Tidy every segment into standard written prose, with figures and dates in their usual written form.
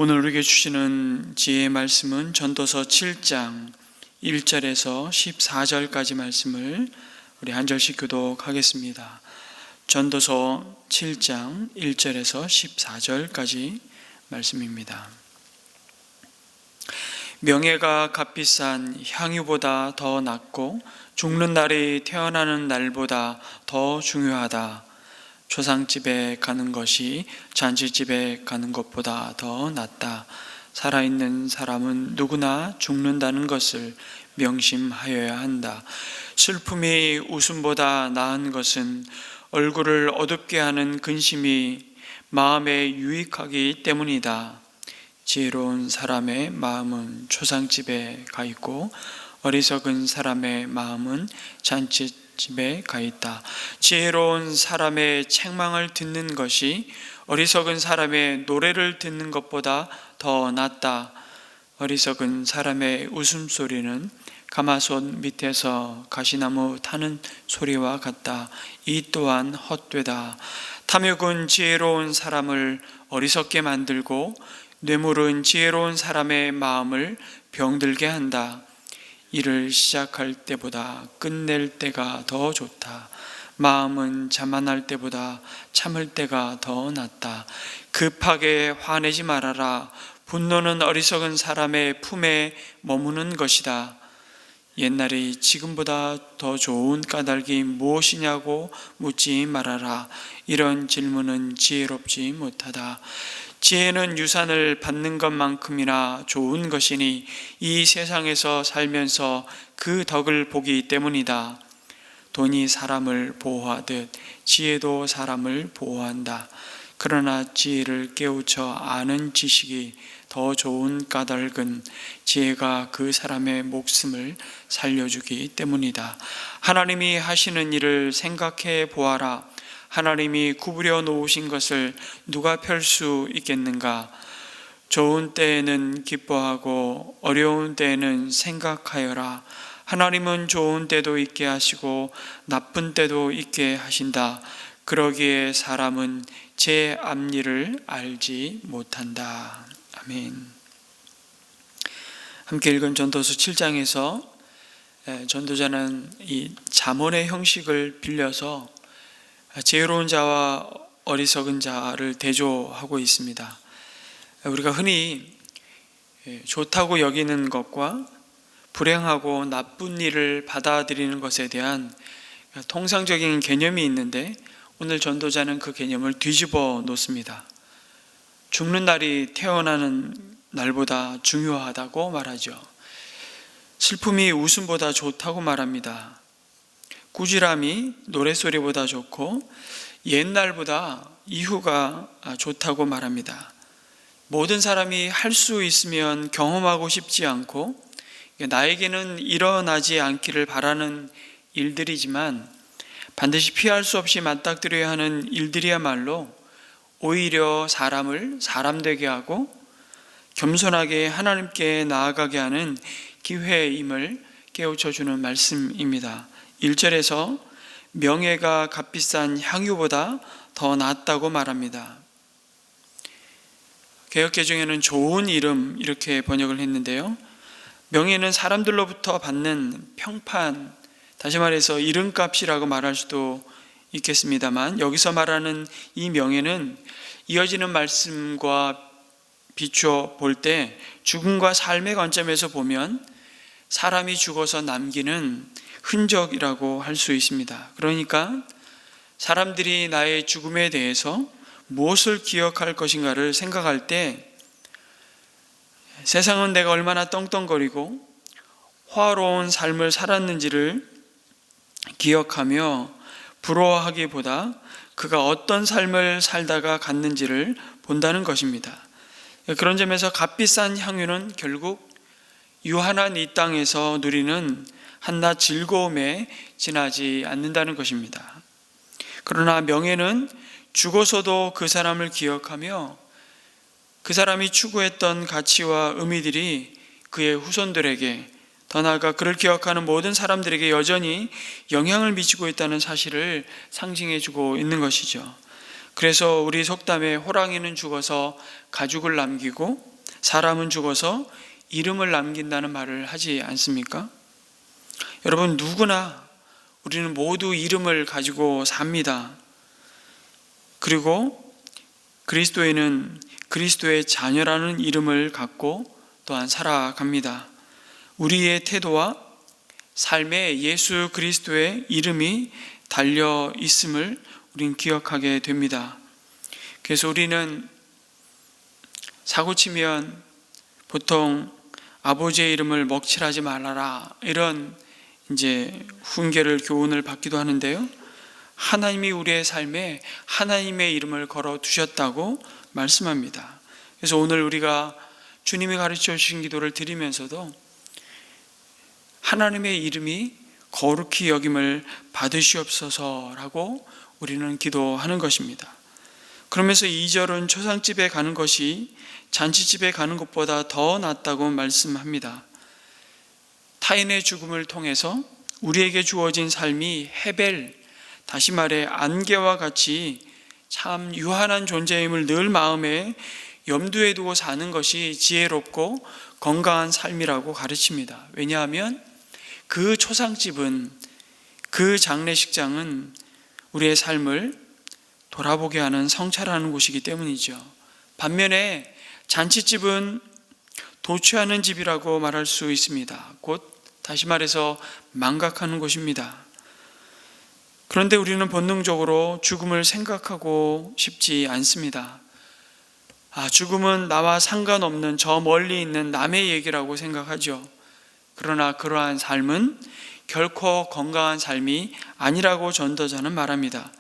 오늘 우리에게 주시는 지혜의 말씀은 전도서 7장 1절에서 14절까지 말씀을 우리 한 절씩 교독하겠습니다. 전도서 7장 1절에서 14절까지 말씀입니다. 명예가 값비싼 향유보다 더 낫고 죽는 날이 태어나는 날보다 더 중요하다. 초상집에 가는 것이 잔치집에 가는 것보다 더 낫다. 살아있는 사람은 누구나 죽는다는 것을 명심하여야 한다. 슬픔이 웃음보다 나은 것은 얼굴을 어둡게 하는 근심이 마음에 유익하기 때문이다. 지혜로운 사람의 마음은 초상집에 가 있고 어리석은 사람의 마음은 잔치집에 가 있다. 지혜로운 사람의 책망을 듣는 것이 어리석은 사람의 노래를 듣는 것보다 더 낫다. 어리석은 사람의 웃음소리는 가마솥 밑에서 가시나무 타는 소리와 같다. 이 또한 헛되다. 탐욕은 지혜로운 사람을 어리석게 만들고 뇌물은 지혜로운 사람의 마음을 병들게 한다. 일을 시작할 때보다 끝낼 때가 더 좋다. 마음은 자만할 때보다 참을 때가 더 낫다. 급하게 화내지 말아라. 분노는 어리석은 사람의 품에 머무는 것이다. 옛날이 지금보다 더 좋은 까닭이 무엇이냐고 묻지 말아라. 이런 질문은 지혜롭지 못하다. 지혜는 유산을 받는 것만큼이나 좋은 것이니 이 세상에서 살면서 그 덕을 보기 때문이다. 돈이 사람을 보호하듯 지혜도 사람을 보호한다. 그러나 지혜를 깨우쳐 아는 지식이 더 좋은 까닭은 지혜가 그 사람의 목숨을 살려주기 때문이다. 하나님이 하시는 일을 생각해 보아라. 하나님이 구부려 놓으신 것을 누가 펼 수 있겠는가? 좋은 때에는 기뻐하고 어려운 때에는 생각하여라. 하나님은 좋은 때도 있게 하시고 나쁜 때도 있게 하신다. 그러기에 사람은 제 앞일을 알지 못한다. 아멘. 함께 읽은 전도서 7장에서 전도자는 이 잠언의 형식을 빌려서 지혜로운 자와 어리석은 자를 대조하고 있습니다. 우리가 흔히 좋다고 여기는 것과 불행하고 나쁜 일을 받아들이는 것에 대한 통상적인 개념이 있는데 오늘 전도자는 그 개념을 뒤집어 놓습니다. 죽는 날이 태어나는 날보다 중요하다고 말하죠. 슬픔이 웃음보다 좋다고 말합니다. 꾸지람이 노랫소리보다 좋고 옛날보다 이후가 좋다고 말합니다. 모든 사람이 할 수 있으면 경험하고 싶지 않고 나에게는 일어나지 않기를 바라는 일들이지만 반드시 피할 수 없이 맞닥뜨려야 하는 일들이야말로 오히려 사람을 사람 되게 하고 겸손하게 하나님께 나아가게 하는 기회임을 깨우쳐주는 말씀입니다. 1절에서 명예가 값비싼 향유보다 더 낫다고 말합니다. 개역개정에는 좋은 이름 이렇게 번역을 했는데요. 명예는 사람들로부터 받는 평판, 다시 말해서 이름값이라고 말할 수도 있겠습니다만 여기서 말하는 이 명예는 이어지는 말씀과 비추어 볼 때 죽음과 삶의 관점에서 보면 사람이 죽어서 남기는 흔적이라고 할 수 있습니다. 그러니까 사람들이 나의 죽음에 대해서 무엇을 기억할 것인가를 생각할 때 세상은 내가 얼마나 떵떵거리고 화로운 삶을 살았는지를 기억하며 부러워하기보다 그가 어떤 삶을 살다가 갔는지를 본다는 것입니다. 그런 점에서 값비싼 향유는 결국 유한한 이 땅에서 누리는 한낱 즐거움에 지나지 않는다는 것입니다. 그러나 명예는 죽어서도 그 사람을 기억하며 그 사람이 추구했던 가치와 의미들이 그의 후손들에게, 더 나아가 그를 기억하는 모든 사람들에게 여전히 영향을 미치고 있다는 사실을 상징해주고 있는 것이죠. 그래서 우리 속담에 호랑이는 죽어서 가죽을 남기고 사람은 죽어서 이름을 남긴다는 말을 하지 않습니까? 여러분, 누구나 우리는 모두 이름을 가지고 삽니다. 그리고 그리스도인은 그리스도의 자녀라는 이름을 갖고 또한 살아갑니다. 우리의 태도와 삶에 예수 그리스도의 이름이 달려 있음을 우리는 기억하게 됩니다. 그래서 우리는 사고치면 보통 아버지의 이름을 먹칠하지 말아라, 이런 훈계를, 교훈을 받기도 하는데요. 하나님이 우리의 삶에 하나님의 이름을 걸어 두셨다고 말씀합니다. 그래서 오늘 우리가 주님이 가르쳐 주신 기도를 드리면서도 하나님의 이름이 거룩히 여김을 받으시옵소서라고 우리는 기도하는 것입니다. 그러면서 2절은 초상집에 가는 것이 잔치집에 가는 것보다 더 낫다고 말씀합니다. 타인의 죽음을 통해서 우리에게 주어진 삶이 헤벨, 다시 말해 안개와 같이 참 유한한 존재임을 늘 마음에 염두에 두고 사는 것이 지혜롭고 건강한 삶이라고 가르칩니다. 왜냐하면 그 초상집은, 그 장례식장은 우리의 삶을 돌아보게 하는 성찰하는 곳이기 때문이죠. 반면에 잔치집은 도취하는 집이라고 말할 수 있습니다. 곧 다시 말해서 망각하는 곳입니다. 그런데 우리는 본능적으로 죽음을 생각하고 싶지 않습니다. 죽음은 나와 상관없는 저 멀리 있는 남의 얘기라고 생각하죠. 그러나 그러한 삶은 결코 건강한 삶이 아니라고 전도자는 말합니다.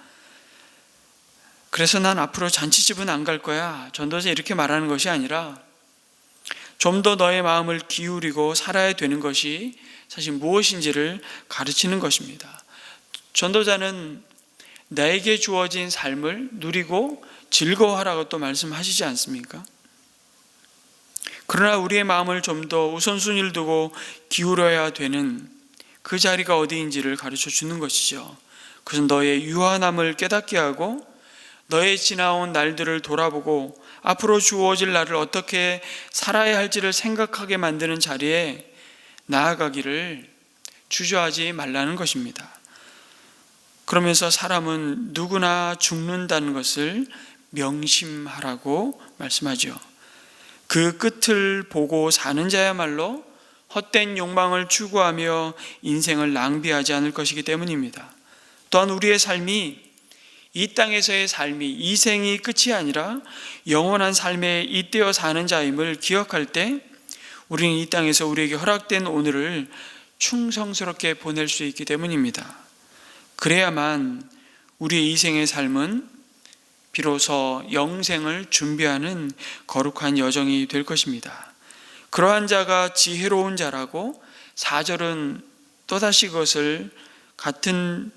그래서 난 앞으로 잔치집은 안 갈 거야, 전도자 이렇게 말하는 것이 아니라 좀 더 너의 마음을 기울이고 살아야 되는 것이 사실 무엇인지를 가르치는 것입니다. 전도자는 나에게 주어진 삶을 누리고 즐거워하라고 또 말씀하시지 않습니까? 그러나 우리의 마음을 좀 더 우선순위를 두고 기울여야 되는 그 자리가 어디인지를 가르쳐 주는 것이죠. 그것은 너의 유한함을 깨닫게 하고 너의 지나온 날들을 돌아보고 앞으로 주어질 날을 어떻게 살아야 할지를 생각하게 만드는 자리에 나아가기를 주저하지 말라는 것입니다. 그러면서 사람은 누구나 죽는다는 것을 명심하라고 말씀하죠. 그 끝을 보고 사는 자야말로 헛된 욕망을 추구하며 인생을 낭비하지 않을 것이기 때문입니다. 또한 우리의 삶이, 이 땅에서의 삶이 이 생이 끝이 아니라 영원한 삶에 잇대어 사는 자임을 기억할 때 우리는 이 땅에서 우리에게 허락된 오늘을 충성스럽게 보낼 수 있기 때문입니다. 그래야만 우리의 이 생의 삶은 비로소 영생을 준비하는 거룩한 여정이 될 것입니다. 그러한 자가 지혜로운 자라고 4절은 또다시 그것을 같은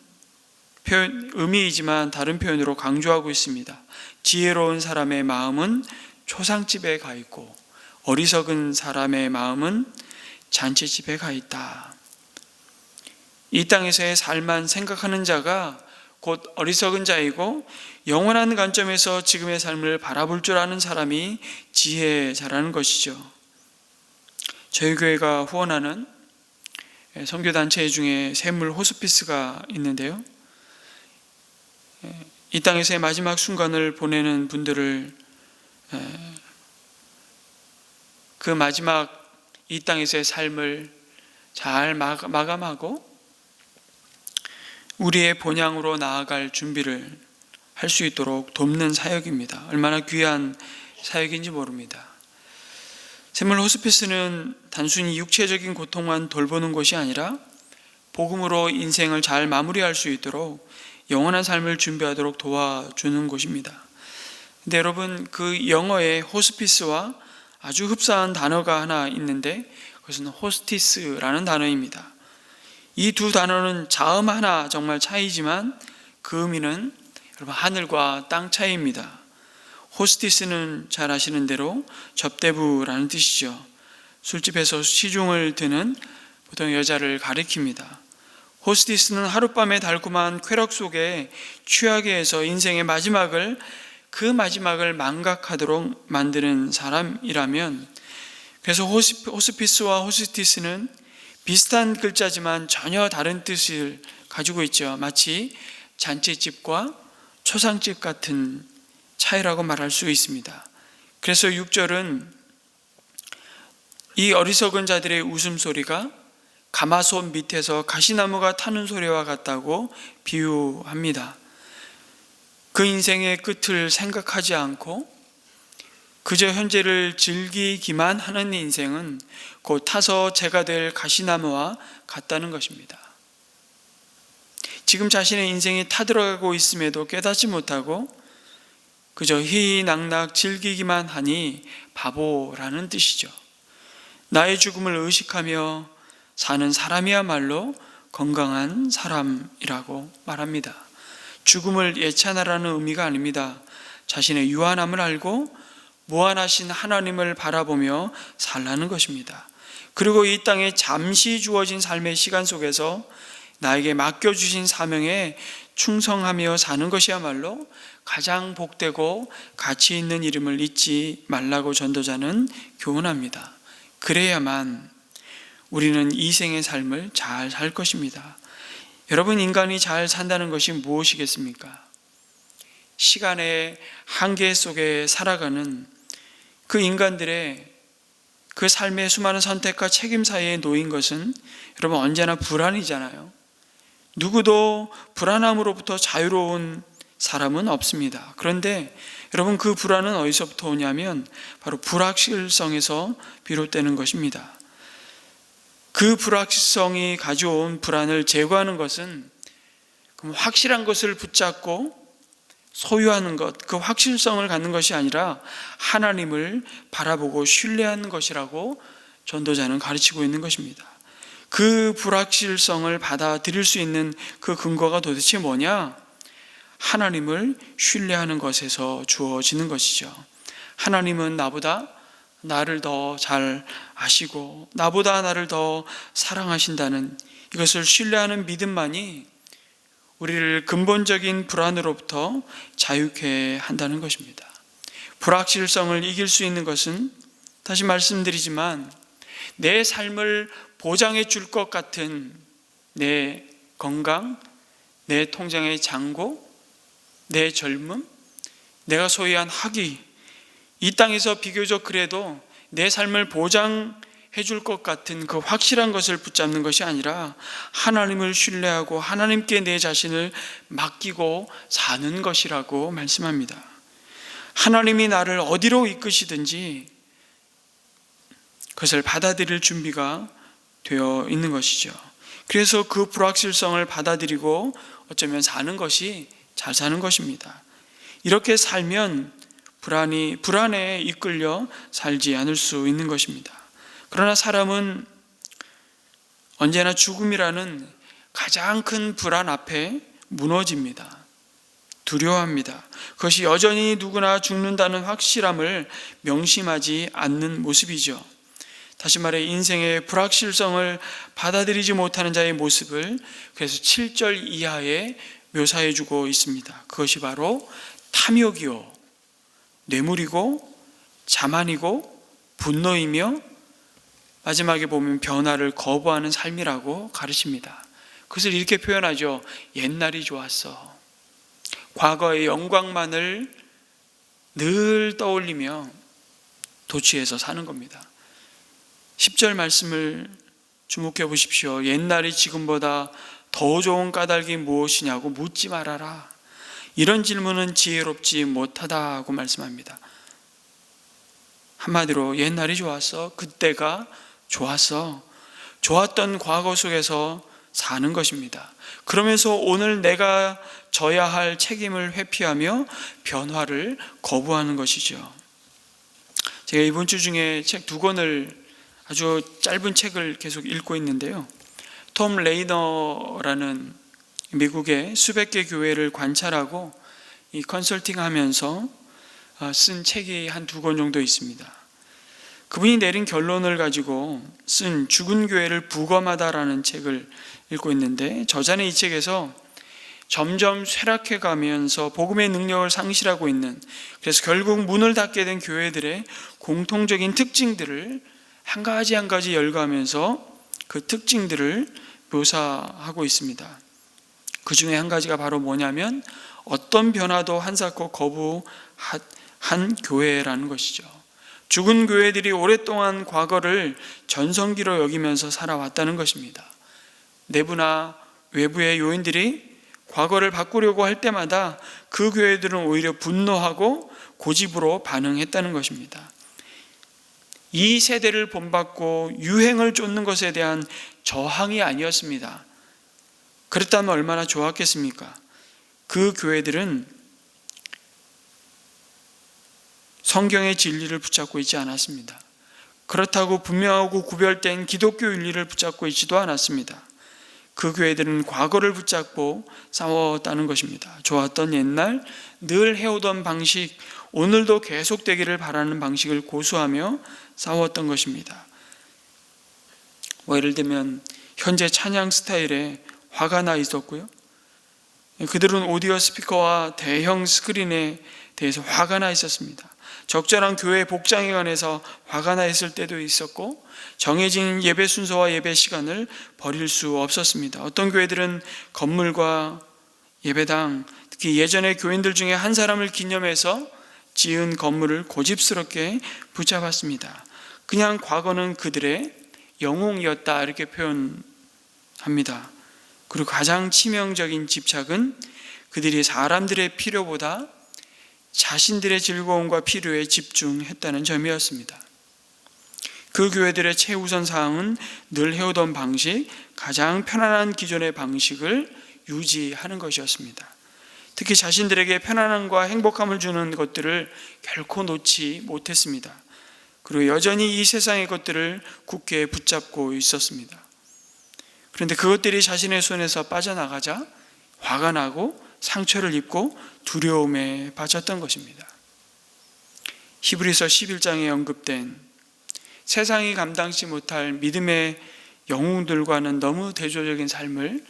표현, 의미이지만 다른 표현으로 강조하고 있습니다. 지혜로운 사람의 마음은 초상집에 가 있고 어리석은 사람의 마음은 잔치집에 가 있다. 이 땅에서의 삶만 생각하는 자가 곧 어리석은 자이고 영원한 관점에서 지금의 삶을 바라볼 줄 아는 사람이 지혜자라는 것이죠. 저희 교회가 후원하는 선교단체 중에 샘물 호스피스가 있는데요. 이 땅에서의 마지막 순간을 보내는 분들을 그 마지막 이 땅에서의 삶을 잘 마감하고 우리의 본향으로 나아갈 준비를 할 수 있도록 돕는 사역입니다. 얼마나 귀한 사역인지 모릅니다. 샘물 호스피스는 단순히 육체적인 고통만 돌보는 것이 아니라 복음으로 인생을 잘 마무리할 수 있도록 영원한 삶을 준비하도록 도와주는 곳입니다. 근데 여러분, 그 영어의 호스피스와 아주 흡사한 단어가 하나 있는데 그것은 호스티스라는 단어입니다. 이 두 단어는 자음 하나 정말 차이지만 그 의미는 여러분 하늘과 땅 차이입니다. 호스티스는 잘 아시는 대로 접대부라는 뜻이죠. 술집에서 시중을 드는 보통 여자를 가리킵니다. 호스티스는 하룻밤의 달콤한 쾌락 속에 취하게 해서 인생의 마지막을 망각하도록 만드는 사람이라면, 그래서 호스피스와 호스티스는 비슷한 글자지만 전혀 다른 뜻을 가지고 있죠. 마치 잔치집과 초상집 같은 차이라고 말할 수 있습니다. 그래서 6절은 이 어리석은 자들의 웃음소리가 가마솥 밑에서 가시나무가 타는 소리와 같다고 비유합니다. 그 인생의 끝을 생각하지 않고 그저 현재를 즐기기만 하는 인생은 곧 타서 재가 될 가시나무와 같다는 것입니다. 지금 자신의 인생이 타들어가고 있음에도 깨닫지 못하고 그저 희희낙낙 즐기기만 하니 바보라는 뜻이죠. 나의 죽음을 의식하며 사는 사람이야말로 건강한 사람이라고 말합니다. 죽음을 예찬하라는 의미가 아닙니다. 자신의 유한함을 알고 무한하신 하나님을 바라보며 살라는 것입니다. 그리고 이 땅에 잠시 주어진 삶의 시간 속에서 나에게 맡겨주신 사명에 충성하며 사는 것이야말로 가장 복되고 가치 있는 이름을 잊지 말라고 전도자는 교훈합니다. 그래야만 우리는 이 생의 삶을 잘 살 것입니다. 여러분, 인간이 잘 산다는 것이 무엇이겠습니까? 시간의 한계 속에 살아가는 그 인간들의 그 삶의 수많은 선택과 책임 사이에 놓인 것은 여러분 언제나 불안이잖아요. 누구도 불안함으로부터 자유로운 사람은 없습니다. 그런데 여러분, 그 불안은 어디서부터 오냐면 바로 불확실성에서 비롯되는 것입니다. 그 불확실성이 가져온 불안을 제거하는 것은 확실한 것을 붙잡고 소유하는 것, 그 확실성을 갖는 것이 아니라 하나님을 바라보고 신뢰하는 것이라고 전도자는 가르치고 있는 것입니다. 그 불확실성을 받아들일 수 있는 그 근거가 도대체 뭐냐? 하나님을 신뢰하는 것에서 주어지는 것이죠. 하나님은 나를 더 잘 아시고 나보다 나를 더 사랑하신다는 이것을 신뢰하는 믿음만이 우리를 근본적인 불안으로부터 자유케 한다는 것입니다. 불확실성을 이길 수 있는 것은 다시 말씀드리지만 내 삶을 보장해 줄 것 같은 내 건강, 내 통장의 잔고, 내 젊음, 내가 소유한 학위, 이 땅에서 비교적 그래도 내 삶을 보장해 줄 것 같은 그 확실한 것을 붙잡는 것이 아니라 하나님을 신뢰하고 하나님께 내 자신을 맡기고 사는 것이라고 말씀합니다. 하나님이 나를 어디로 이끄시든지 그것을 받아들일 준비가 되어 있는 것이죠. 그래서 그 불확실성을 받아들이고 어쩌면 사는 것이 잘 사는 것입니다. 이렇게 살면 불안에 이끌려 살지 않을 수 있는 것입니다. 그러나 사람은 언제나 죽음이라는 가장 큰 불안 앞에 무너집니다. 두려워합니다. 그것이 여전히 누구나 죽는다는 확실함을 명심하지 않는 모습이죠. 다시 말해 인생의 불확실성을 받아들이지 못하는 자의 모습을 그래서 7절 이하에 묘사해 주고 있습니다. 그것이 바로 탐욕이요 뇌물이고 자만이고 분노이며 마지막에 보면 변화를 거부하는 삶이라고 가르칩니다. 그것을 이렇게 표현하죠. 옛날이 좋았어. 과거의 영광만을 늘 떠올리며 도취해서 사는 겁니다. 10절 말씀을 주목해 보십시오. 옛날이 지금보다 더 좋은 까닭이 무엇이냐고 묻지 말아라. 이런 질문은 지혜롭지 못하다고 말씀합니다. 한마디로 옛날이 좋았어. 그때가 좋았어. 좋았던 과거 속에서 사는 것입니다. 그러면서 오늘 내가 져야 할 책임을 회피하며 변화를 거부하는 것이죠. 제가 이번 주 중에 책 2권을 아주 짧은 책을 계속 읽고 있는데요. 톰 레이너라는 미국의 수백 개 교회를 관찰하고 이 컨설팅하면서 쓴 책이 한 2권 정도 있습니다. 그분이 내린 결론을 가지고 쓴 죽은 교회를 부검하다라는 책을 읽고 있는데, 저자는 이 책에서 점점 쇠락해 가면서 복음의 능력을 상실하고 있는, 그래서 결국 문을 닫게 된 교회들의 공통적인 특징들을 한 가지 한 가지 열거하면서 그 특징들을 묘사하고 있습니다. 그 중에 한 가지가 바로 뭐냐면 어떤 변화도 한사코 거부한 교회라는 것이죠. 죽은 교회들이 오랫동안 과거를 전성기로 여기면서 살아왔다는 것입니다. 내부나 외부의 요인들이 과거를 바꾸려고 할 때마다 그 교회들은 오히려 분노하고 고집으로 반응했다는 것입니다. 이 세대를 본받고 유행을 쫓는 것에 대한 저항이 아니었습니다. 그렇다면 얼마나 좋았겠습니까? 그 교회들은 성경의 진리를 붙잡고 있지 않았습니다. 그렇다고 분명하고 구별된 기독교 윤리를 붙잡고 있지도 않았습니다. 그 교회들은 과거를 붙잡고 싸웠다는 것입니다. 좋았던 옛날, 늘 해오던 방식, 오늘도 계속되기를 바라는 방식을 고수하며 싸웠던 것입니다. 예를 들면 현재 찬양 스타일에 화가 나 있었고요. 그들은 오디오 스피커와 대형 스크린에 대해서 화가 나 있었습니다. 적절한 교회 복장에 관해서 화가 나 있을 때도 있었고, 정해진 예배 순서와 예배 시간을 버릴 수 없었습니다. 어떤 교회들은 건물과 예배당, 특히 예전의 교인들 중에 한 사람을 기념해서 지은 건물을 고집스럽게 붙잡았습니다. 그냥 과거는 그들의 영웅이었다, 이렇게 표현합니다. 그리고 가장 치명적인 집착은 그들이 사람들의 필요보다 자신들의 즐거움과 필요에 집중했다는 점이었습니다. 그 교회들의 최우선 사항은 늘 해오던 방식, 가장 편안한 기존의 방식을 유지하는 것이었습니다. 특히 자신들에게 편안함과 행복함을 주는 것들을 결코 놓지 못했습니다. 그리고 여전히 이 세상의 것들을 굳게 붙잡고 있었습니다. 그런데 그것들이 자신의 손에서 빠져나가자 화가 나고 상처를 입고 두려움에 빠졌던 것입니다. 히브리서 11장에 언급된 세상이 감당치 못할 믿음의 영웅들과는 너무 대조적인 삶을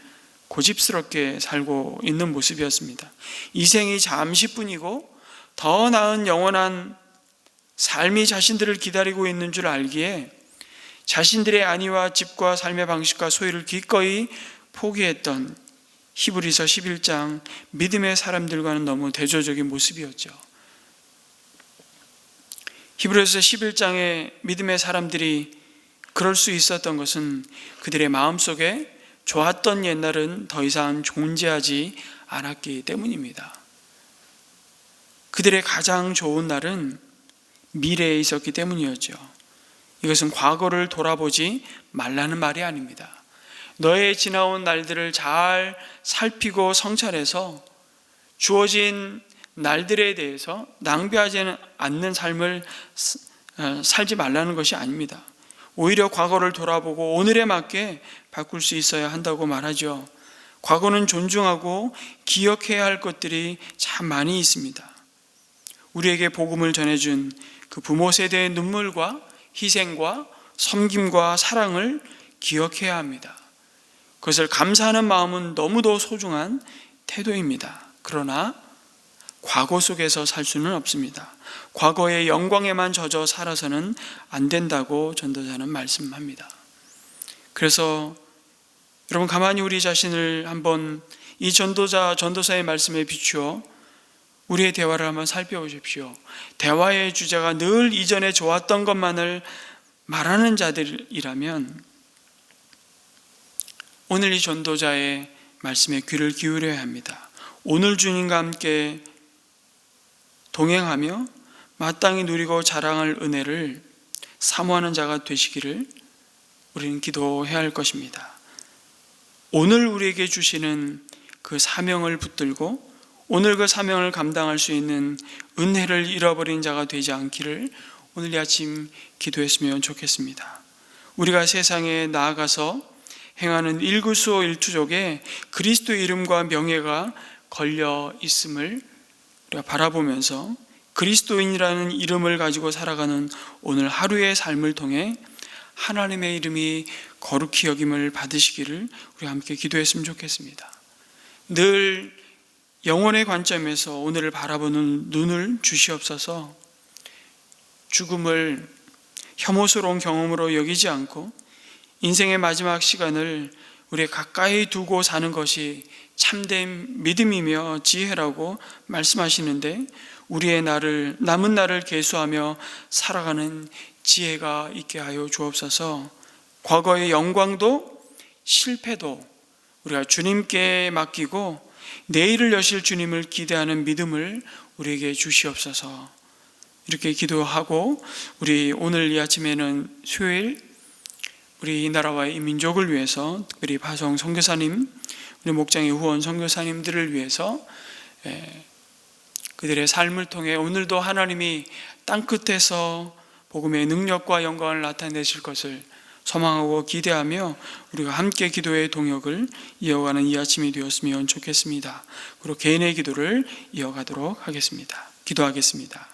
고집스럽게 살고 있는 모습이었습니다. 이 생이 잠시뿐이고 더 나은 영원한 삶이 자신들을 기다리고 있는 줄 알기에 자신들의 안위와 집과 삶의 방식과 소유를 기꺼이 포기했던 히브리서 11장 믿음의 사람들과는 너무 대조적인 모습이었죠. 히브리서 11장의 믿음의 사람들이 그럴 수 있었던 것은 그들의 마음속에 좋았던 옛날은 더 이상 존재하지 않았기 때문입니다. 그들의 가장 좋은 날은 미래에 있었기 때문이었죠. 이것은 과거를 돌아보지 말라는 말이 아닙니다. 너의 지나온 날들을 잘 살피고 성찰해서 주어진 날들에 대해서 낭비하지 않는 삶을 살지 말라는 것이 아닙니다. 오히려 과거를 돌아보고 오늘에 맞게 바꿀 수 있어야 한다고 말하죠. 과거는 존중하고 기억해야 할 것들이 참 많이 있습니다. 우리에게 복음을 전해준 그 부모 세대의 눈물과 희생과 섬김과 사랑을 기억해야 합니다. 그것을 감사하는 마음은 너무도 소중한 태도입니다. 그러나 과거 속에서 살 수는 없습니다. 과거의 영광에만 젖어 살아서는 안 된다고 전도자는 말씀합니다. 그래서 여러분 가만히 우리 자신을 한번 이 전도사의 말씀에 비추어 우리의 대화를 한번 살펴보십시오. 대화의 주제가 늘 이전에 좋았던 것만을 말하는 자들이라면 오늘 이 전도자의 말씀에 귀를 기울여야 합니다. 오늘 주님과 함께 동행하며 마땅히 누리고 자랑할 은혜를 사모하는 자가 되시기를 우리는 기도해야 할 것입니다. 오늘 우리에게 주시는 그 사명을 붙들고 오늘 그 사명을 감당할 수 있는 은혜를 잃어버린 자가 되지 않기를 오늘 이 아침 기도했으면 좋겠습니다. 우리가 세상에 나아가서 행하는 일구수일투족에 그리스도의 이름과 명예가 걸려 있음을 우리가 바라보면서 그리스도인이라는 이름을 가지고 살아가는 오늘 하루의 삶을 통해 하나님의 이름이 거룩히 여김을 받으시기를 우리 함께 기도했으면 좋겠습니다. 늘 영혼의 관점에서 오늘을 바라보는 눈을 주시옵소서. 죽음을 혐오스러운 경험으로 여기지 않고 인생의 마지막 시간을 우리 가까이 두고 사는 것이 참된 믿음이며 지혜라고 말씀하시는데, 우리의 남은 날을 계수하며 살아가는 지혜가 있게 하여 주옵소서. 과거의 영광도 실패도 우리가 주님께 맡기고 내일을 여실 주님을 기대하는 믿음을 우리에게 주시옵소서. 이렇게 기도하고, 우리 오늘 이 아침에는 수요일 우리 이 나라와 이 민족을 위해서, 특별히 파송 선교사님, 우리 목장의 후원 선교사님들을 위해서 그들의 삶을 통해 오늘도 하나님이 땅끝에서 복음의 능력과 영광을 나타내실 것을 소망하고 기대하며 우리가 함께 기도의 동역을 이어가는 이 아침이 되었으면 좋겠습니다. 그리고 개인의 기도를 이어가도록 하겠습니다. 기도하겠습니다.